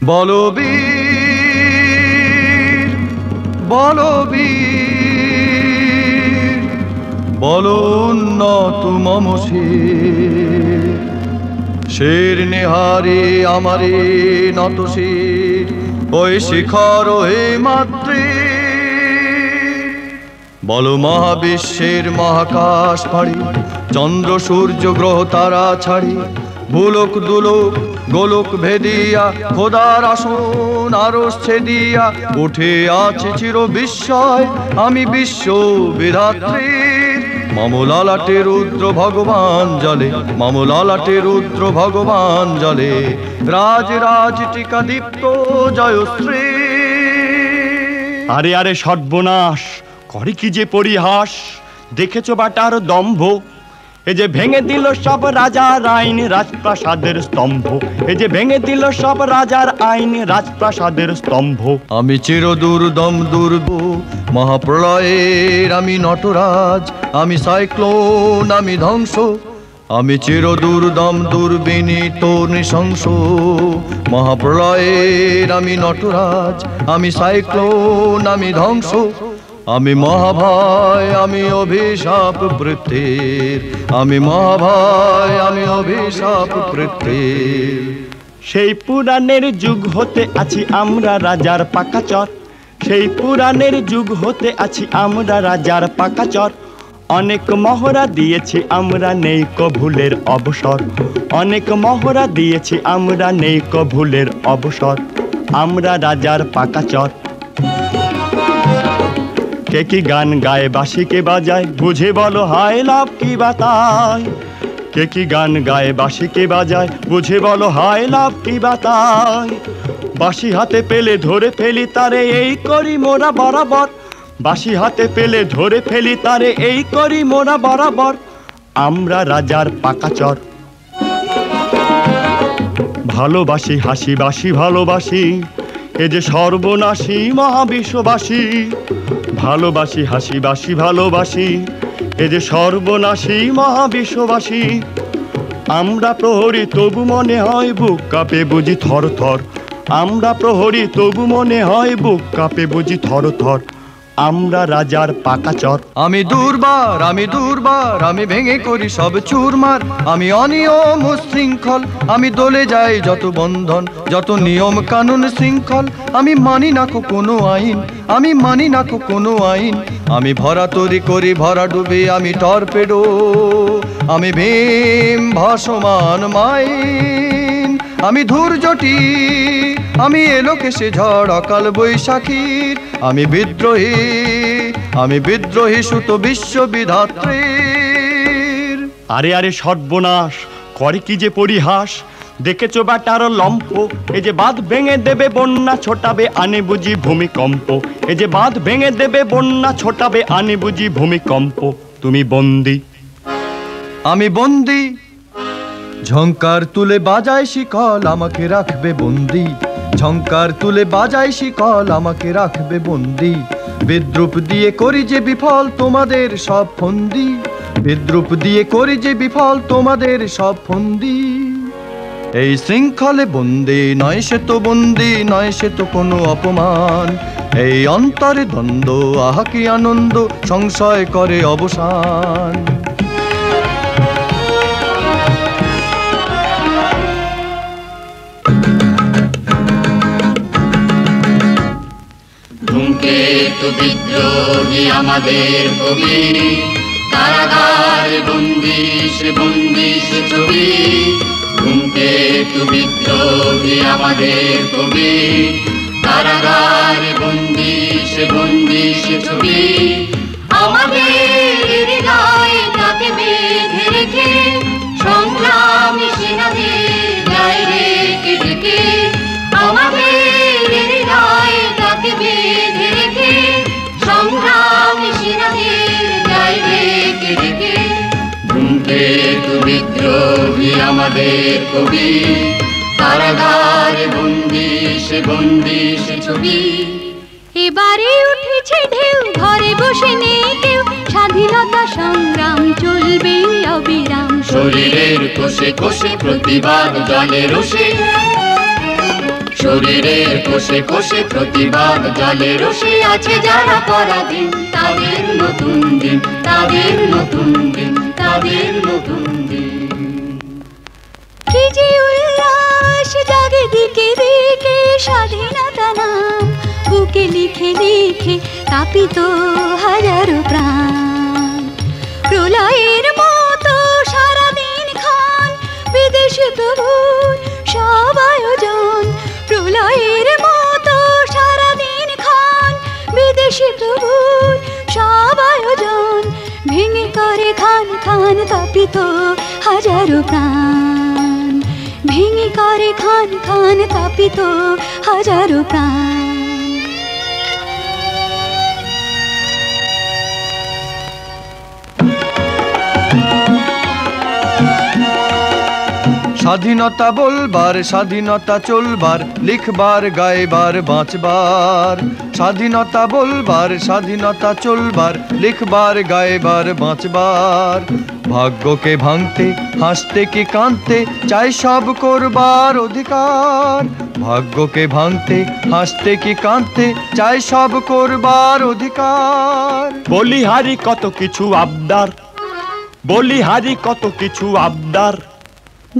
বলবীর বলবীর বলো উন্নত মম শির নেহারে আমারে নত শির ওই শিখর হে মাতৃ। বলো মহাবিশ্বের মহাকাশ ফাড়ি চন্দ্র সূর্য গ্রহ তারা ছাড়ি ভুলোক দুলোক গোলোক ভেদিয়া খোদার আসন আরশ ছেদিয়া উঠে আছে চির বিস্ময় আমি বিশ্ব বিধাত্রীর। মামলালাটে রুদ্র ভগবান জলে মামলালাটে রুদ্র ভগবান জলে রাজ রাজ টিকা দীপ্ত জয়শ্রী। আরে আরে সর্বনাশ করে কি যে পরিহাস দেখেছো বাটার দম্ভ এ যে ভেঙে দিল সব রাজার আইন রাজপ্রাসাদের স্তম্ভ এ যে ভেঙে দিল সব রাজার আইন রাজপ্রাসাদের স্তম্ভ। আমি চির দুর্দম দুর্গ মহাপ্রলয়ের আমি নটরাজ আমি সাইক্লোন আমি ধ্বংস আমি চির দুর্দম দুর্বিনীত নৃশংস মহাপ্রলয়ের আমি নটরাজ আমি সাইক্লোন আমি ধ্বংস আমি মহাভয় আমি অভিশাপ বৃত্তির আমি মহাভয় আমি অভিশাপ বৃত্তির। সেই পুরাণের যুগ হতে আছি আমরা রাজার পাকাচর সেই পুরাণের যুগ হতে আছি আমরা রাজার পাকাচর অনেক মহড়া দিয়েছি আমরা নেই ভুলের অবসর অনেক মহড়া দিয়েছি আমরা নেই ভুলের অবসর আমরা রাজার পাকাচর। কে কি গান গায়ে বাঁশিকে বাজায় বুঝে বলো হায় লাভ কি বাতায় কে কি গান গায়ে বাঁশিকে বাজায় বুঝে বলো হায় লাভ কি বাতায়। বাঁশি হাতে পেলে ধরে ফেলি তারে এই করি মোরা বরাবর বাঁশি হাতে পেলে ধরে ফেলি তারে এই করি মোরা বরাবর আমরা রাজার পাকাচর। ভালোবাসি হাসি বাসি ভালোবাসি এ যে সর্বনাশী মহাবিশ্ববাসী ভালোবাসি হাসি বাসি ভালোবাসি এ যে সর্বনাশী মহাবিশ্ববাসী। আমরা প্রহরী তবু মনে হয় বুক কাঁপে বুঝি থর থর আমরা প্রহরী তবু মনে হয় বুক কাঁপে বুঝি থর থর আমরা রাজার পাকাচর। আমি দুর্বার আমি ভেঙে করি সব চুরমার আমি অনিয়ম শৃঙ্খল আমি দলে যাই যত বন্ধন যত নিয়ম কানুন শৃঙ্খল আমি মানি না কোনো আইন আমি মানি না কোনো আইন আমি ভরা তৈরি করি ভরা ডুবে আমি টর্পেডো আমি ভীম ভাসমান মাইন আমি ধূর্যটি আমি এলোকেশে ঝড় অকাল বৈশাখীর আমি বিদ্রোহী সুত বিশ্ববিধাত্রীর। আরে আরে সর্বনাশ করে কি যে পরিহাস দেখেছো বাটার লম্প এ যে বাঁধ ভেঙে দেবে বন্যা ছোটাবে আনে বুঝি ভূমিকম্প এ যে বাঁধ ভেঙে দেবে বন্যা ছোটাবে আনে বুঝি ভূমিকম্প। তুমি বন্দি আমি বন্দি ঝংকার তুলে বাজায় শিকল আমাকে রাখবে বন্দি ঝংকার তুলে বাজায় শিকল আমাকে রাখবে বন্দি। বিদ্রুপ দিয়ে করি যে বিফল তোমাদের সব ফন্দি বিদ্রুপ দিয়ে করি যে বিফল তোমাদের সব ফন্দি। এই শৃঙ্খলে বন্দি নয় সে তো বন্দি নয় সে তো কোনো অপমান এই অন্তরে দ্বন্দ্ব আহা কি আনন্দ সংশয় করে অবসান। ধূমকেতু বিদ্রোহী আমাদের কবি কারাগার বন্দিশ বন্দিশ ছবি ধূমকেতু বিদ্রোহী আমাদের কবি কারাগার বন্দিশ বন্দিশ ছবি আমাদের হৃদয়ে তাকে বেঁধে রেখে সংগ্রামী সেনাদের গায়ে রেখে ডেকে আমাদের হৃদয়ে তাকে বেঁধে রেখে সংগ্রামী সেনাদের গায়ে রেখে ডেকে ধূমকেতু বিদ্রোহী আমাদের কবি কারাগারে বন্দিশ বন্দিশ ছবি। এবারে উঠেছে ঢেউ ঘরে বসে নেই কেউ স্বাধীনতা সংগ্রাম চলবে অবিরাম শরীরের কোষে কোষে প্রতিবাদ জলে রোষে শরীরের কোষে কোষে প্রতিবাদ জলে রসে আছে যারা পরাধীন, তাদের নতুন দিন, তাদের নতুন দিন, তাদের নতুন দিন। কি যে উল্লাস জাগে দিকে দিকে, স্বাধীনতা নাম বুকে লিখে লিখে তাপিত হাজারো প্রাণ। প্রলয়ের মতো সারাদিন খান বিদেশে তবু সব আয়োজন। প্রলয়ের মতো সারাদিন খান বিদেশে তবু সব আয়োজন। ভেঙে করে খান খান তাপিত হাজারো প্রাণ। ভেঙে করে খান খান তাপিত হাজারো প্রাণ। স্বাধীনতা বলবার, স্বাধীনতা চলবার, লিখবার গাইবার বাঁচবার। স্বাধীনতা বলবার, স্বাধীনতা চলবার, লিখবার গাইবার বাঁচবার। ভাগ্যকে ভাঙতে হাসতে কি কাঁদতে চাই সব করবার অধিকার। ভাগ্যকে ভাঙতে হাসতে কি কাঁদতে চাই সব করবার অধিকার। বলিহারি কত কিছু আবদার, বলিহারি কত কিছু আবদার।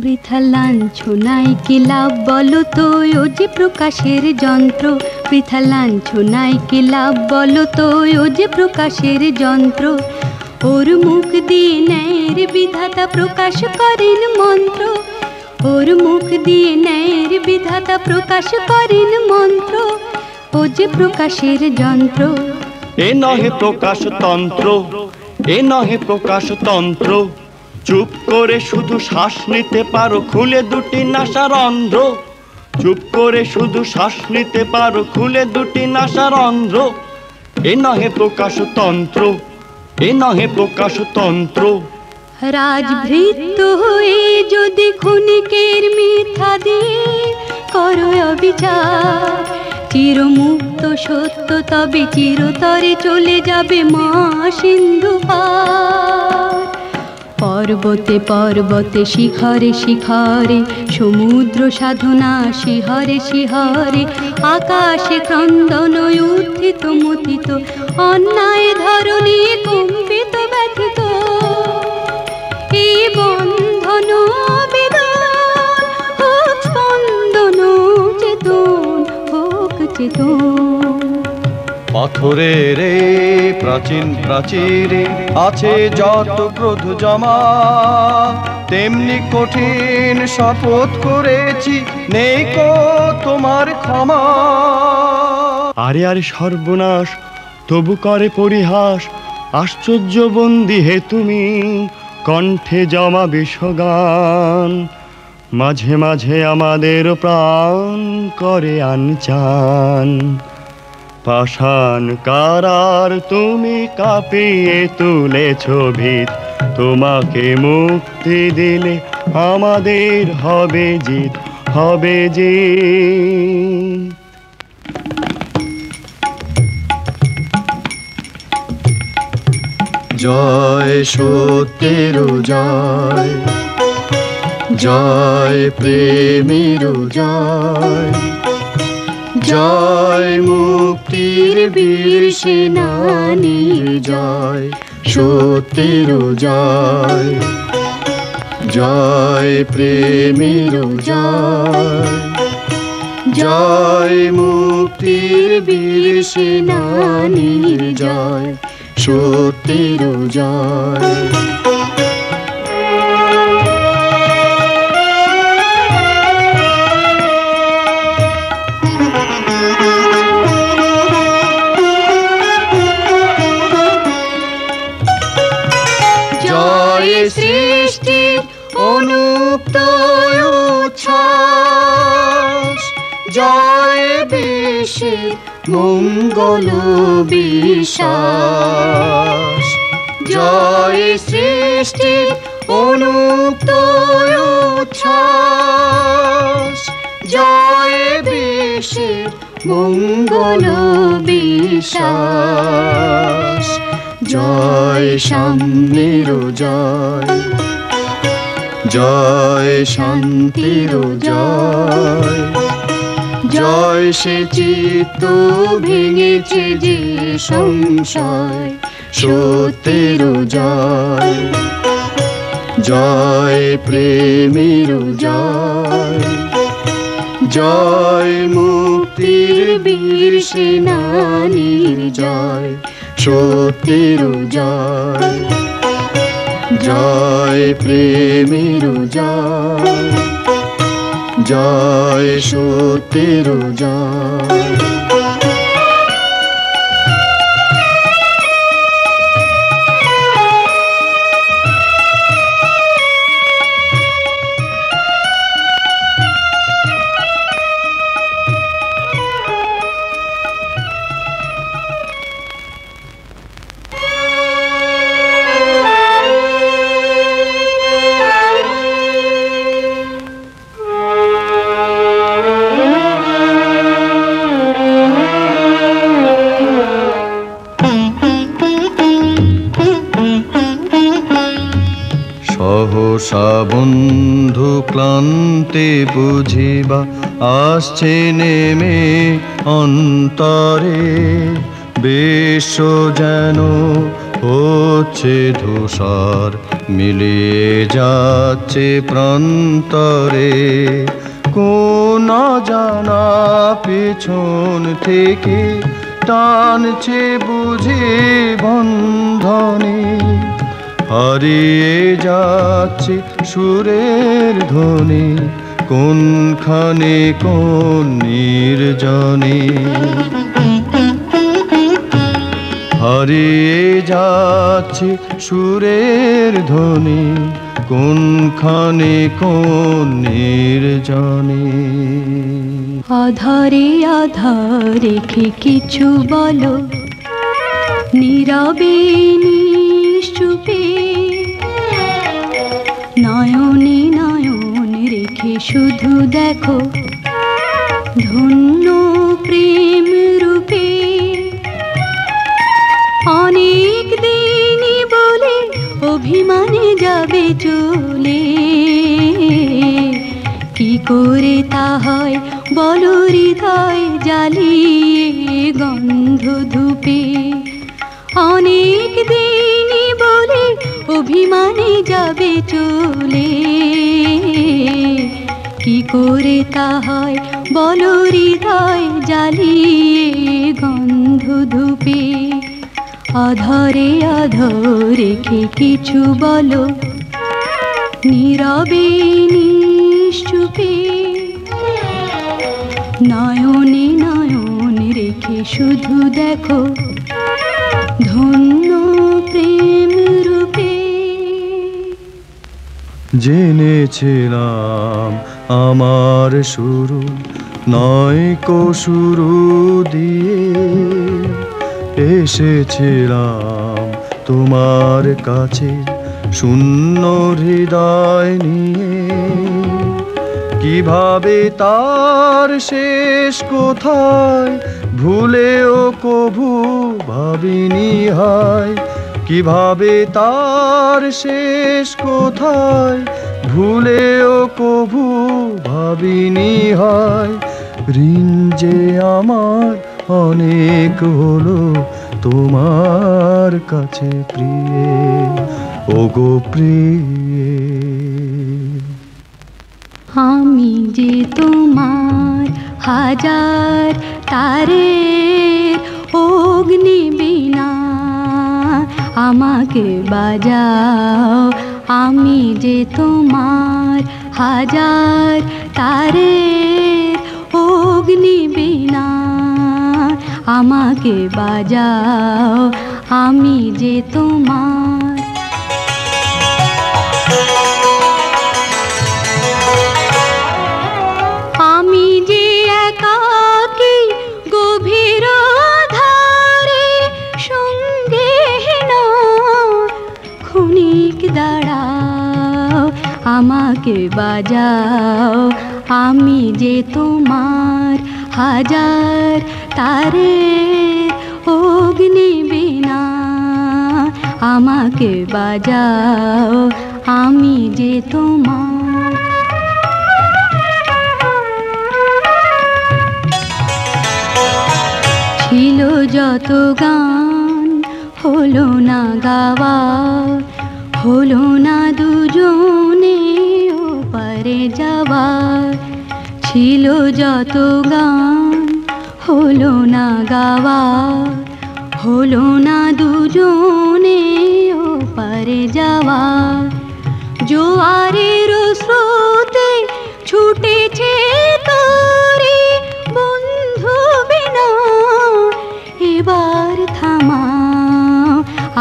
বৃথা লাঞ্ছনায় কি লাভ বলো তো, ও যে প্রকাশের যন্ত্র। বৃথা লাঞ্ছনায় কি লাভ বলো তো, ও যে প্রকাশের যন্ত্র। ওর মুখ দিয়ে ন্যায়ের বিধাতা প্রকাশ করেন মন্ত্র। ওর মুখ দিয়ে ন্যায়ের বিধাতা প্রকাশ করেন মন্ত্র। ও যে প্রকাশের যন্ত্র। এ নহে প্রকাশ তন্ত্র, এ নহে প্রকাশ তন্ত্র। চুপ করে শুধু শ্বাস নিতে পারো খুলে দুটি নাসার অন্ধ্র। চুপ করে শুধু শ্বাস নিতে পারো খুলে দুটি নাসার অন্ধ্র। এ নহে প্রকাশ তন্ত্র, এ নহে প্রকাশ তন্ত্র। রাজভৃত্য হয়ে যদি ক্ষণিকের মিথ্যা দিয়ে করো অবিচার, চিরমুক্ত সত্য তবে চিরতরে চলে যাবে মা সিন্ধু পার। পর্বতে পর্বতে শিখরে শিখরে সমুদ্র সাধনা শিহরে শিহরে। আকাশে ক্রন্দন উত্থিত মথিত অন্যায় ধরণী কম্পিত ব্যথিত। এই বন্ধন বেদন হোক স্পন্দন চেতন হোক চেতন। পাথরের প্রাচীন প্রাচীরে আছে যত ক্রোধ জমা, তেমনি কঠিন শপথ করেছি নেই কো তোমার ক্ষমা। আরে আরে সর্বনাশ তবু করে পরিহাস, আশ্চর্য বন্দি হে তুমি কণ্ঠে জমা বিশ্বগান। মাঝে মাঝে আমাদের প্রাণ করে আনচান। পাষাণ কারার তুমি কাঁপিয়ে তুলেছ ভিত, তোমাকে মুক্তি দিলে আমাদের হবে জিত, হবে জিত। জয় সত্যের জয়, জয় প্রেমের জয়, জয় মুক্তির বীর সেনানীর জয়। সত্যের জয়, জয় প্রেমের জয়, জয় মুক্তির বীর সেনানীর জয়। সত্যের জয়। জয় সৃষ্টি অনুপ্ত উচ্ছ্বাস, জয় বিশ্বের মঙ্গল বিশ্বাস। জয় সৃষ্টি অনুপ্ত উচ্ছ্বাস, জয় বিশ্বের মঙ্গল বিশ্বাস। জয় সাম্যের জয়, জয় শান্তির জয়, জয় সে চিত্ত ভেঙেছে যে সংশয়, সত্যের জয়, জয় প্রেমের জয়, জয় মুক্তির বীর সেনানীর জয়, সত্যের জয়, জয় প্রেমের জয়, জয় সত্যের জয়। সহসা বন্ধু ক্লান্তি বুঝিবা আসছে নেমে অন্তরে, বিশ্ব যেন হচ্ছে ধূসর মিলিয়ে যাচ্ছে প্রান্তরে। কোন জানা পেছন থেকে টানছে বুঝি বন্ধনে, হারিয়ে যাচ্ছে সুরের ধ্বনি কোনখানে কোন নির্জনে, হারিয়ে যাচ্ছে সুরের ধ্বনি কোনখানে কোন নির্জনে। আধারে আধার রেখে কিছু বলো, নীরবে নিশ্চুপে, নয়নে নয়ন রেখে শুধু দেখো ধন্য প্রেম রূপে। অনেক দিনই বলে অভিমানে যাবে চলে, কি করে তা হয় বলো হৃদয় জ্বালিয়ে গন্ধ ধূপে। অনেক দিনই বলে অভিমানে যাবে চলে, কি করে তা হয় বলো হৃদয় জ্বালিয়ে গন্ধ ধূপে। আধারে আধার রেখে কিছু বলো, নীরবে নিশ্চুপে, নয়নে নয়ন রেখে শুধু দেখো ধন্য প্রেম রূপে। জেনেছিলাম আমার শুরু নয় কো শুরু দিয়ে, এসেছিলাম তোমার কাছে শূন্য হৃদয় নিয়ে। কিভাবে তার শেষ কোথায় ভুলেও কভু ভাবিনি হয়, কিভাবে তার শেষ কোথায় ভুলেও কভু ভাবিনি হয়। ঋণ যে আমার অনেক হলো তোমার কাছে প্রিয়ে, ওগো প্রিয়ে। আমি যে তোমার হাজার তারের অগ্নিবীণা, আমাকে বাজাও। আমি যে তোমার হাজার তারের অগ্নিবীণা, আমাকে বাজাও। আমি যে তোমার গভীর ধারে সঙ্গে ক্ষণিক দাঁড়াও, আমাকে বাজাও। আমি যে তোমার হাজার তারের অগ্নিবীণা, আমাকে বাজাও। আমি যে তোমার ছিল যত গান হলো না গাওয়া, হলো না দুজনে ওপারে যাওয়া। ছিল যত গান হলো না গাওয়া, হলো না দুজনে ওপারে যাওয়া। জোয়ারের স্রোতে ছুটেছে তোরে বন্ধু বিনা, এবার থামাও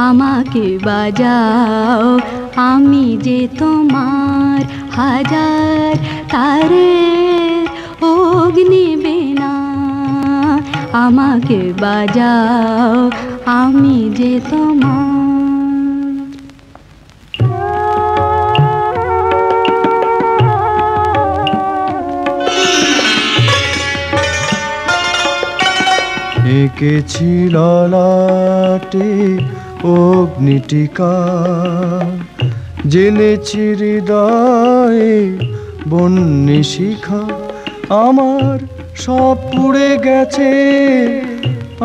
আমাকে বাজাও, আমি যে তোমার হাজার তারের অগ্নিবীণা। আমাকে বাজাও, আমি যে তোমার। এঁকেছি ললাটে অগ্নিটিকা, জেলেছি হৃদয়ে বন্যি শিখা। আমার সব পুড়ে গেছে,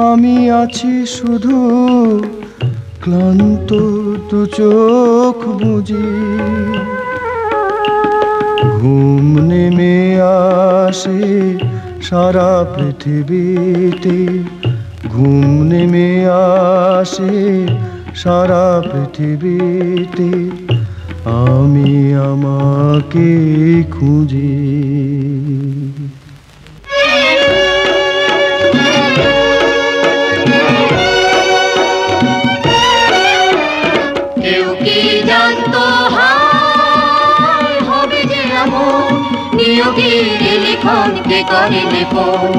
আমি আছি শুধু ক্লান্ত দু চোখ বুঝি। ঘুম নেমে আসে সারা পৃথিবীতে, ঘুম নেমে আসে সারা পৃথিবীতে। আমি আমাকে খুঁজি। কেউ কি জানতো হায় হবে যে এমন, নিয়োগের লিখন কে করে লেখন।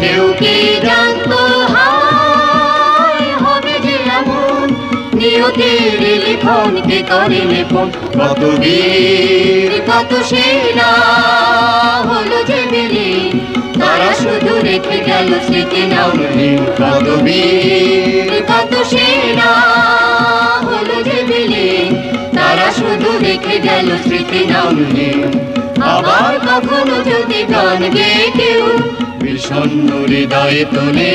কেউ কি জানতো হায় হবে যে এমন, নিয়োগের লিখন কে করে লেখন। কত বীর কত সেনা হলো যে বিলীন, তারা শুধু রেখে গেল স্মৃতি নামহীন। কত বীর কত সেনা হলো যে বিলীন, তারা শুধু রেখে গেল স্মৃতি নামহীন। আবার কখনো যদি গান গেয়ে কেউ বিষণ্ণ হৃদয়ে তোলে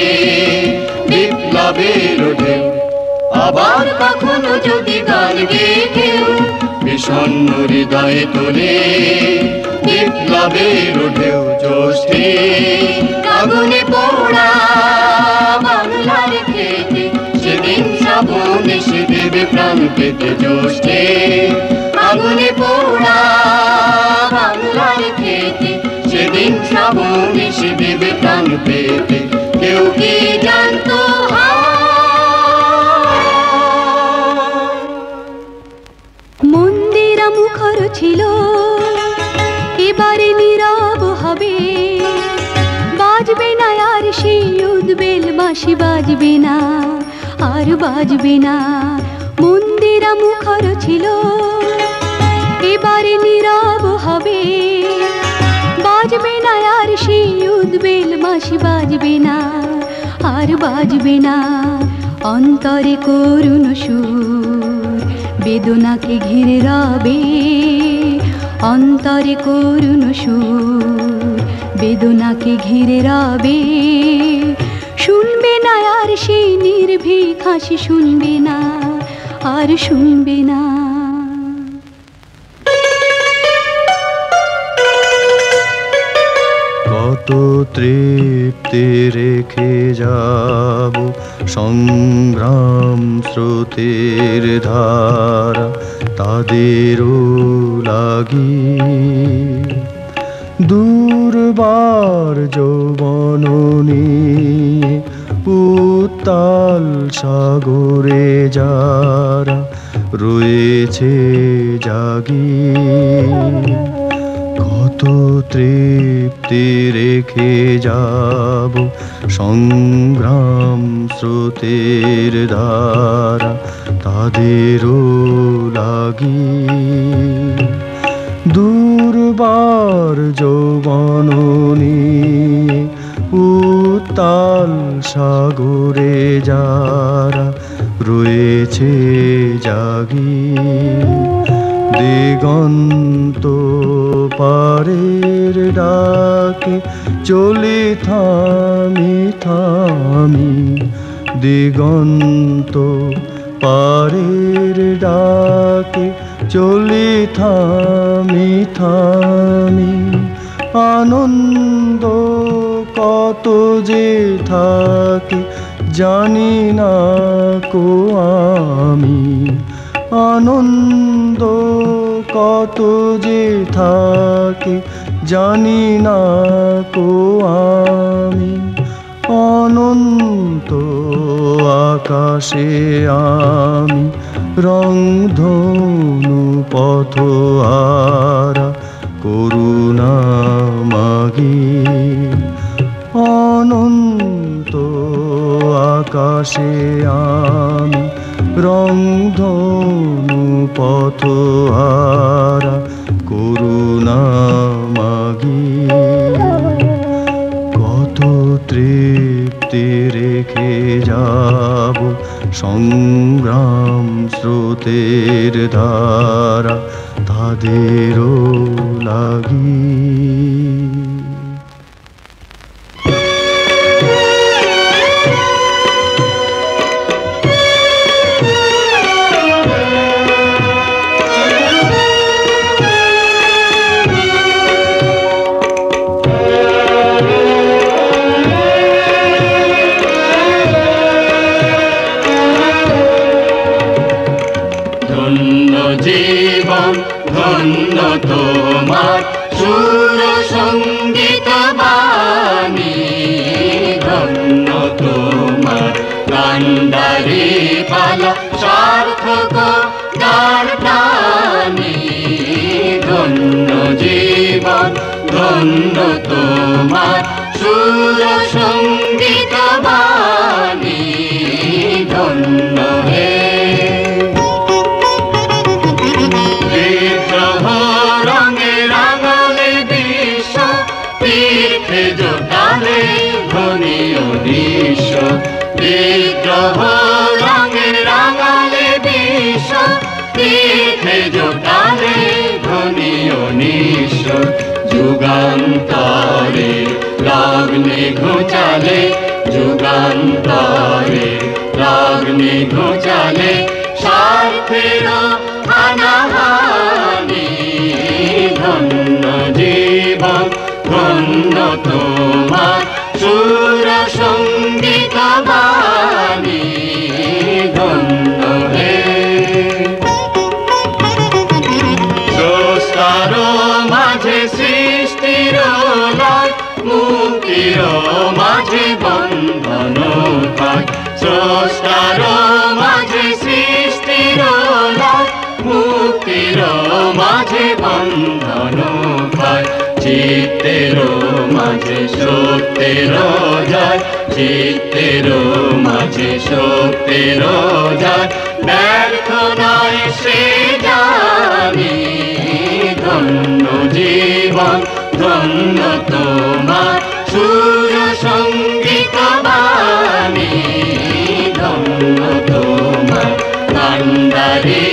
বিপ্লবের ঢেউ। আবার কখনো যদি গান গেয়ে কেউ বিষণ্ণ হৃদয়ে তোলে বিপ্লবের ঢেউ। জ্যৈষ্ঠে আগুনে পোড়া বাংলার খেতে, সেদিন শ্রাবণ এসে দেবে প্রাণ পেতে। জ্যৈষ্ঠে আগুনে পোড়া বাংলার খেতে, সেদিন শ্রাবণ এসে দেবে প্রাণ পেতে। কেউ কি জানতো মন্দিরা মুখর ছিল এবারে নীরব হবে, বাজবে না আর সেই উদ্বেল বাঁশি, বাজবে না আর বাজবে না। মন্দিরা মুখর ছিল এবারে নীরব হবে, বাজবে না আর সেই উদ্বেল বাঁশি, বাজবে না আর বাজবে না। অন্তরে করুণ সুর বেদনাকে ঘিরে রবে, অন্তরে করুণ সুর বেদনাকে ঘিরে রবে। শুনবে না আর সেই নির্ভীক হাসি, শুনবে না আর শুনবে না। কত তৃপ্তি রেখে যাব সংগ্রাম স্রোতের ধারা, তাদেরও লাগি দুর্বার যৌবন নিয়ে উত্তাল সাগরে যারা রয়েছে জাগি। কত তৃপ্তি রেখে যাব সংগ্রাম স্রোতের ধারা, তাদেরও লাগি দুর্বার যৌবন নিয়ে উত্তাল সাগরে যারা রয়েছে জাগি। দিগন্ত পারের ডাকে চলি থামি থামি, দিগন্ত পারের ডাকে চলি থামি থামি। আনন্দ কত যে থাকে জানি না কো আমি, আনন্দ কত যে থাকে জানি না কো আমি। অনন্ত আকাশে আমি রংধনু পথহারা করুণা মাগি। অনন্ত আকাশে আমি রংধনু পথহারা করুণা মাগি। কত তৃপ্তি রেখে যাব সংগ্রাম স্রোতের ধারা তাদেরও লাগি। জীবন ধন্য তোমার সুর সঙ্গীত বাণী, ধন্য তোমার কান্ডারি পালা সার্থক গান প্রাণী। ধন্য জীবন ধন্য তোমার সুর সঙ্গীত বাণী, ধন্য হে জোটালে ধনী অনিশ। বিদ্রোহ রঙে রাঙালে বিষ, তীর্থে জোটালে ধনী অনিশ। যুগান্তরে লগ্নে ঘুচালে, যুগান্তরে লগ্নে ঘুচালে স্বার্থের হানাহানি। ধন্য জীবন ধন্য তোমার সুর সঙ্গীত বাণী, ধন্য হে স্রষ্টার মাঝে সৃষ্টির লয়, মুক্তির মাঝে বন্ধন পায়। স্রষ্টার মাঝে সৃষ্টির লয়, মুক্তির মাঝে বন্ধন পায়। চিত্তের মাঝে সত্যের জয়, চিত্তের মাঝে সত্যের জয়, ব্যর্থ নয় সে জানি। ধন্য জীবন ধন্য তোমার সুর সঙ্গীত বাণী, ধন্য তোমার কান্ডারি